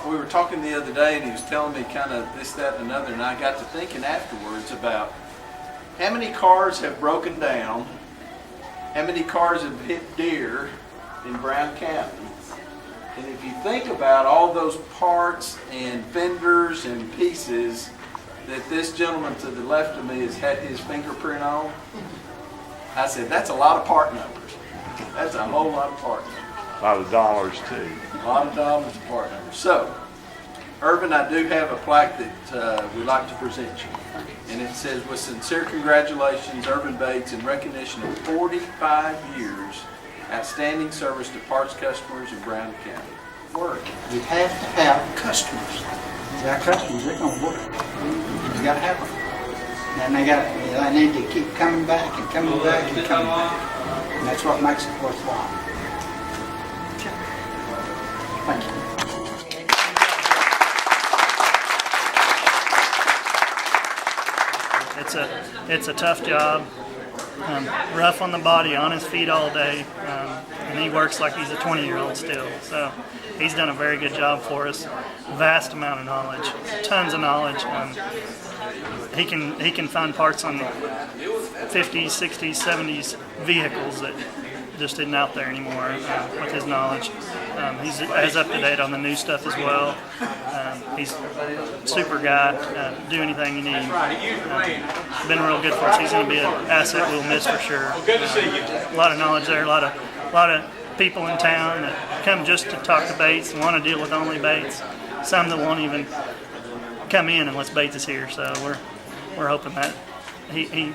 we were talking the other day, and he was telling me kind of this, that, and another, and I got to thinking afterwards about how many cars have broken down, how many cars have hit deer in Brown County. And if you think about all those parts and fenders and pieces that this gentleman to the left of me has had his fingerprint on, I said, that's a lot of part numbers. That's a whole lot of part numbers. A lot of dollars too. A lot of dollars of part numbers. So, Ervin, I do have a plaque that we'd like to present you. And it says, with sincere congratulations, Ervin Bates, in recognition of 45 years outstanding service to parts customers in Brown County. Work. You have to have customers. Without customers, they're going to work. You got to have them. And they need to keep coming back and coming back and coming back. And that's what makes it worthwhile. Thank you. It's a tough job. Rough on the body, on his feet all day, and he works like he's a 20-year-old still. So he's done a very good job for us. Vast amount of knowledge, tons of knowledge. He can find parts on 50s, 60s, 70s vehicles that just isn't out there anymore with his knowledge. He's as up to date on the new stuff as well. He's a super guy. Do anything you need. Been real good for us. He's going to be an asset we'll miss for sure. Good to see you. A lot of knowledge there. A lot of people in town that come just to talk to Bates and want to deal with only Bates. Some that won't even come in unless Bates is here. So we're hoping that he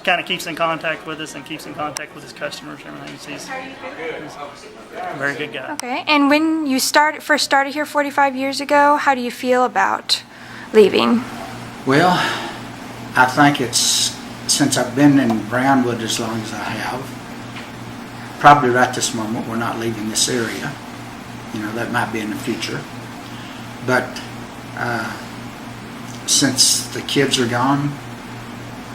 kind of keeps in contact with us and keeps in contact with his customers and everything. He's a very good guy. Okay, and when you first started here 45 years ago, how do you feel about leaving? Well, I think it's, since I've been in Brownwood as long as I have, probably right this moment we're not leaving this area. You know, that might be in the future. But since the kids are gone,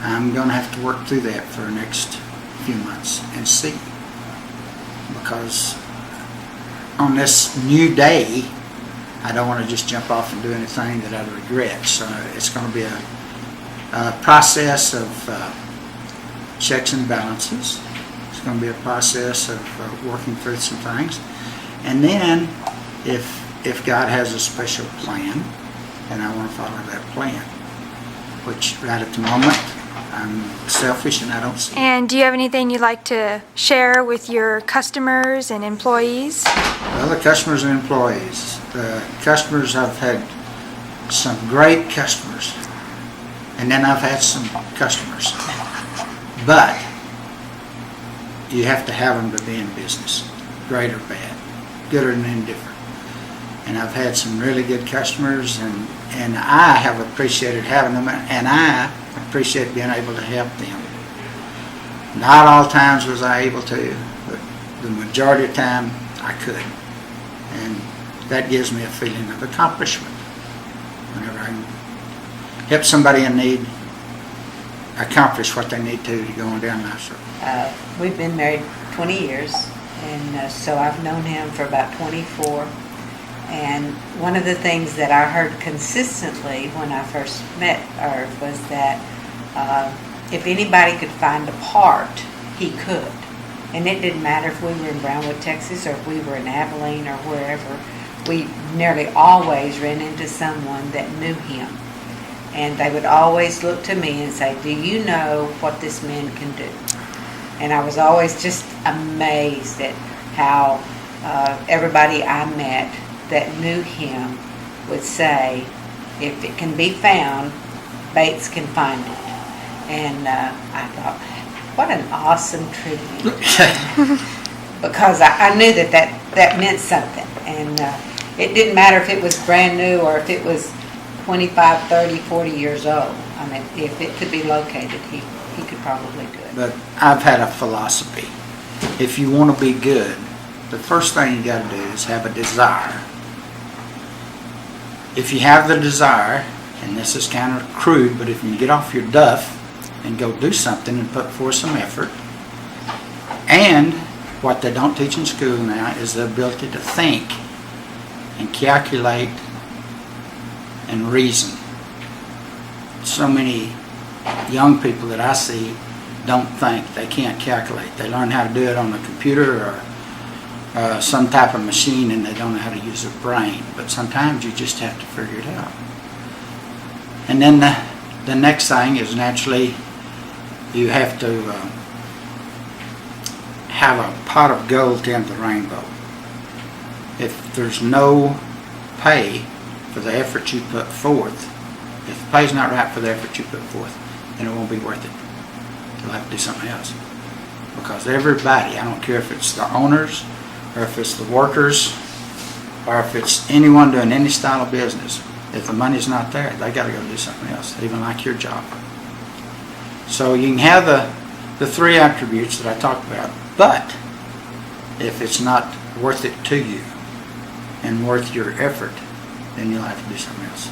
I'm going to have to work through that for the next few months and see. Because on this new day, I don't want to just jump off and do anything that I regret. So it's going to be a process of checks and balances. It's going to be a process of working through some things. And then if God has a special plan, then I want to follow that plan. Which right at the moment, I'm selfish and I don't see it. And do you have anything you'd like to share with your customers and employees? Well, the customers and employees. The customers, I've had some great customers. And then I've had some customers. But you have to have them to be in business, great or bad, good or indifferent. And I've had some really good customers, and I have appreciated having them, and I appreciate being able to help them. Not all times was I able to, but the majority of the time I could. And that gives me a feeling of accomplishment. Whenever I can help somebody in need accomplish what they need to go on down life road. We've been married 20 years, and so I've known him for about 24. And one of the things that I heard consistently when I first met Irv was that if anybody could find a part, he could. And it didn't matter if we were in Brownwood, Texas, or if we were in Abilene or wherever. We nearly always ran into someone that knew him. And they would always look to me and say, do you know what this man can do? And I was always just amazed at how everybody I met that knew him would say, if it can be found, Bates can find it. And I thought, what an awesome tribute. Because I knew that meant something. And it didn't matter if it was brand new or if it was 25, 30, 40 years old. I mean, if it could be located, he could probably do it. But I've had a philosophy. If you want to be good, the first thing you got to do is have a desire. If you have the desire, and this is kind of crude, but if you get off your duff and go do something and put forth some effort, and what they don't teach in school now is the ability to think and calculate and reason. So many young people that I see don't think, they can't calculate. They learn how to do it on a computer or some type of machine, and they don't know how to use their brain. But sometimes you just have to figure it out. And then the next thing is, naturally, you have to have a pot of gold at the end of the rainbow. If there's no pay for the effort you put forth, if the pay's not right for the effort you put forth, then it won't be worth it. You'll have to do something else. Because everybody, I don't care if it's the owners, or if it's the workers, or if it's anyone doing any style of business, if the money's not there, they got to go do something else, even like your job. So you can have the three attributes that I talked about, but if it's not worth it to you and worth your effort, then you'll have to do something else.